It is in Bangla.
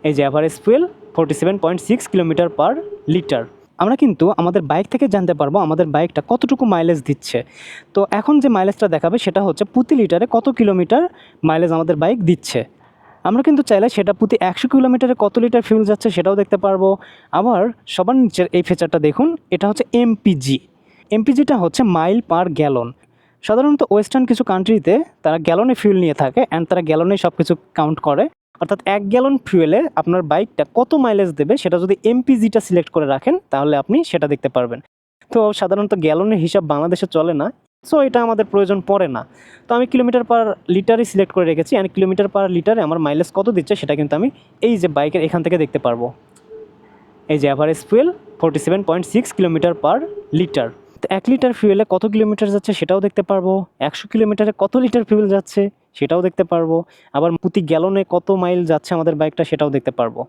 এই যে average fuel 47.6 kilometre per litre. আমরা কিন্তু আমাদের বাইক থেকে জানতে পারবো আমাদের বাইকটা কতটুকু মাইলেজ দিচ্ছে। তো এখন যে মাইলেজটা দেখাবে সেটা হচ্ছে প্রতি লিটারে কত কিলোমিটার মাইলেজ আমাদের বাইক দিচ্ছে। আমরা কিন্তু চাইলে সেটা প্রতি 100 কিলোমিটারে কত লিটার ফিউল যাচ্ছে সেটাও দেখতে পারবো। আবার সবার নিচের এই ফিচারটা দেখুন, এটা হচ্ছে এমপিজি। এমপিজিটা হচ্ছে মাইল পার গ্যালন। সাধারণত ওয়েস্টার্ন কিছু কান্ট্রিতে তারা গ্যালনে ফিউল নিয়ে থাকে অ্যান্ড তারা গ্যালনে সব কিছু কাউন্ট করে, অর্থাৎ 1 গ্যালন ফিউয়েলে আপনার বাইকটা কত মাইলেজ দেবে সেটা যদি এমপিজিটা সিলেক্ট করে রাখেন তাহলে আপনি সেটা দেখতে পারবেন। তো সাধারণত গ্যালনের হিসাব বাংলাদেশে চলে না, সো এটা আমাদের প্রয়োজন পড়ে না। তো আমি কিলোমিটার পার লিটারই সিলেক্ট করে রেখেছি, অ্যান্ড কিলোমিটার পার লিটারে আমার মাইলেজ কত দিচ্ছে সেটা কিন্তু আমি এই যে বাইকের এখান থেকে দেখতে পারবো। এই যে average fuel 47.6 kilometre per litre. তো 1 লিটার ফুয়েলে কত কিলোমিটার যাচ্ছে সেটাও দেখতে পারবো, 100 কিলোমিটারে কত লিটার ফুয়েল যাচ্ছে সেটাও দেখতে পারবো, আবার প্রতি গ্যালনে কত মাইল যাচ্ছে আমাদের বাইকটা সেটাও দেখতে পারবো।